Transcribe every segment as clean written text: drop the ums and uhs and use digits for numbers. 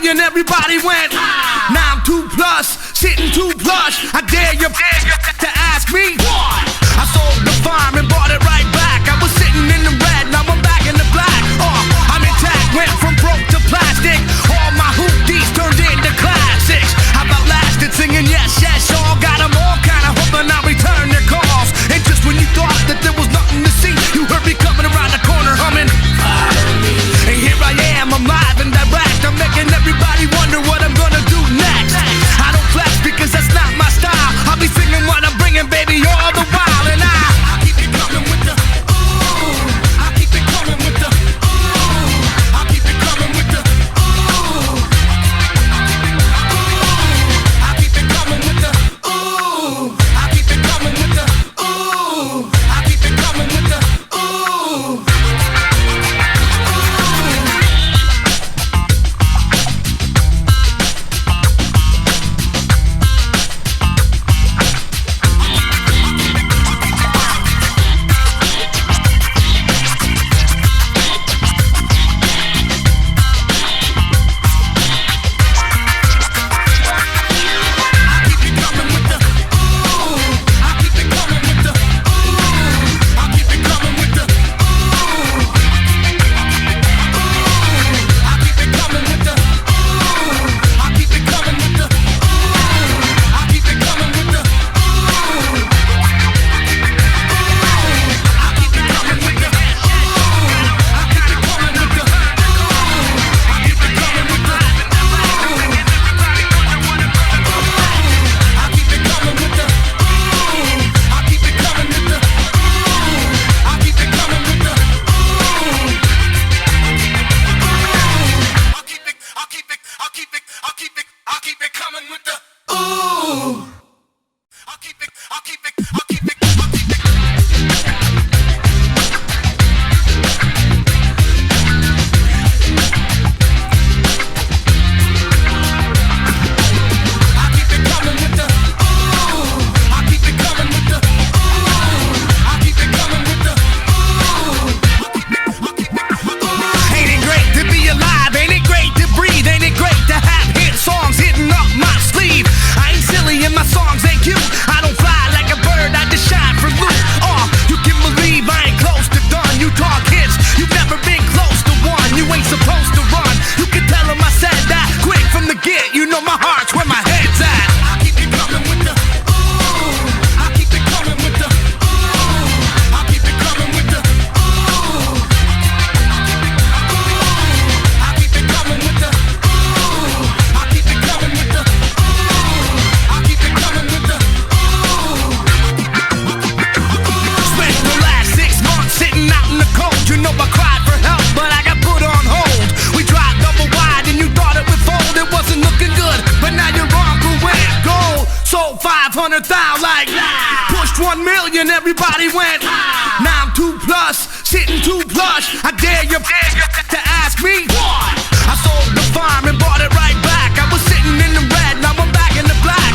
million, everybody went. Now I'm 2 plus, sitting too plush. I dare you to ask me what? I sold the farm and bought it right back. I was sitting in the red, now I'm back in the black. I'm intact, went from broke to plastic. All my hoopties turned into classics. I've outlasted singing yes, yes, y'all. Got them all kinda hoping I'll return their calls. And just when you thought that there was nothing to see, you heard me coming around the corner humming. And here I am, I'm live and direct. I'm making everybody wonder what I'm gonna do next. I don't flex because that's not my style. I'll be singing what I'm bringing, baby, all the while. And I keep it coming with the ooh. I keep it coming with the ooh. I keep it coming with the ooh. I keep it coming with the ooh. I keep it coming with the ooh. I keep it coming with the ooh. Like pushed 1 million, everybody went. Now I'm 2 plus, sitting too plush. I dare you to ask me what? I sold the farm and bought it right back. I was sitting in the red, now I'm back in the black.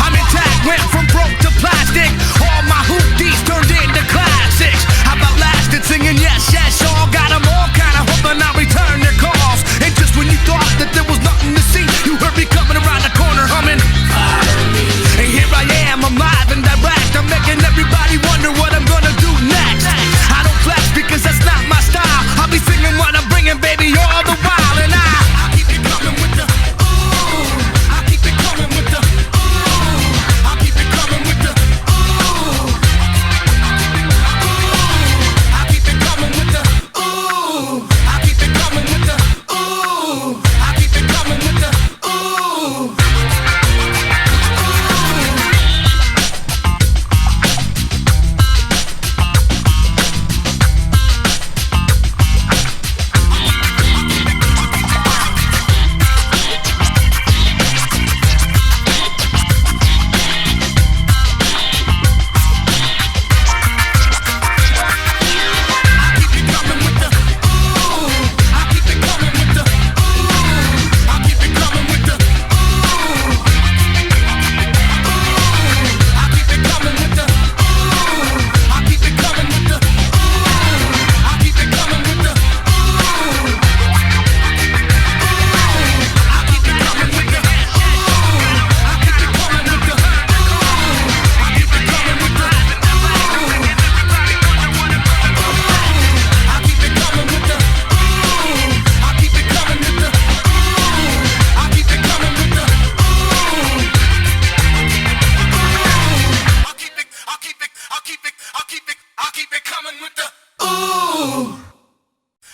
I'm intact, went from broke to plastic. All my hoopties turned into classics. I've outlasted singing yes, yes, y'all. Got them all kinda hoping I'll return their calls. And just when you thought that there was nothing to see, you heard me coming around the corner humming. And here I am, I'm live and direct. I'm making everybody wonder what I'm gonna do next. I don't flex because that's not my style. I'll be singing what I'm bringing, baby, all the while. And I keep it coming with the coming with the ooh.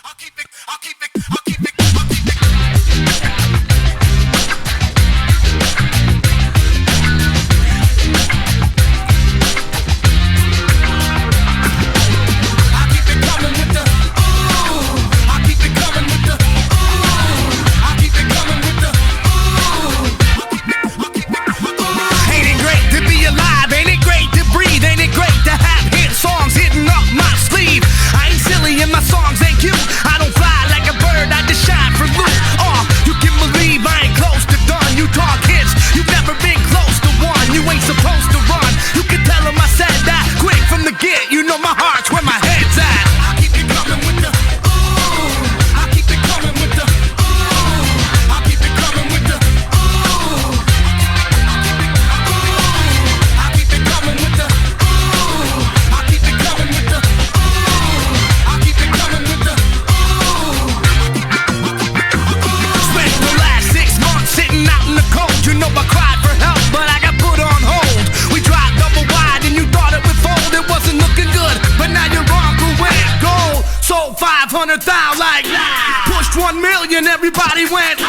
I'll keep it, I'll keep it, I'll keep it, I'll keep it. My songs ain't cute, I don't fly like a bird, I just shine for loot. You can believe I ain't close to done. You talk hits, you've never been close to one. You ain't supposed to run, you can tell them I said that quick from the get. You know my heart's where my head's at. I keep it coming with the ooh. I keep it coming with the ooh. I keep it coming with the ooh. I keep it coming with the ooh. I keep it coming with the you know I cried for help, but I got put on hold. We tried double wide and you thought it would fold. It wasn't looking good, but now you're wrong for went gold. Sold 500,000 like pushed 1 million, everybody went.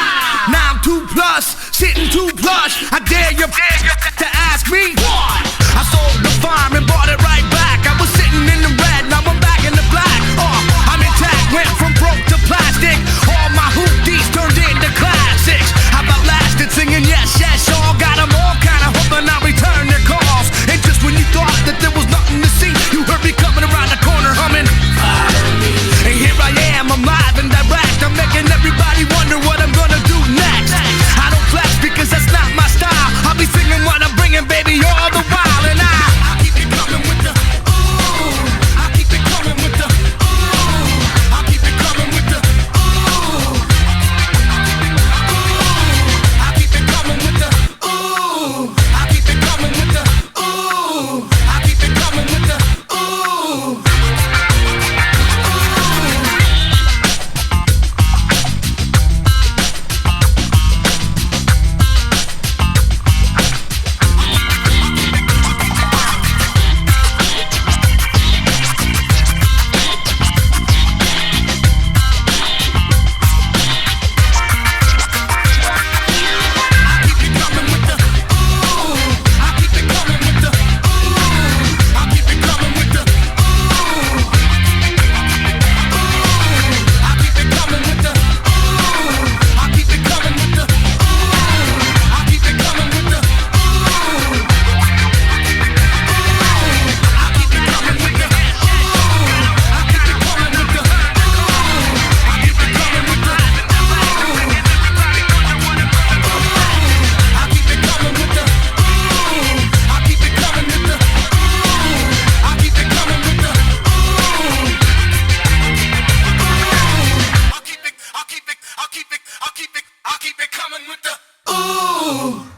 Now I'm 2 plus, sitting too plush. I dare you to ask me what? I sold the farm and bought it right back. I was sitting in the red, now I'm back in the black. I'm intact, went from broke to plastic. All my hoopties turned into classics. I've outlasted singing yes, yes, y'all. Got them all kinda hoping I'll return their calls. And just when you thought that there was nothing to see, you heard me coming around the corner humming. And here I am, I'm live and direct. I'm making everybody wonder what I'm gonna do next. I don't flex because that's not my style. I'll be singing what I'm bringing, baby, all the while. And I keep it coming with the ooh. I keep it coming with the ooh. I keep it coming with the ooh. I keep it coming with the ooh. I keep it coming with the ooh. I keep it coming with the ooh. I'll keep it coming with the ooh.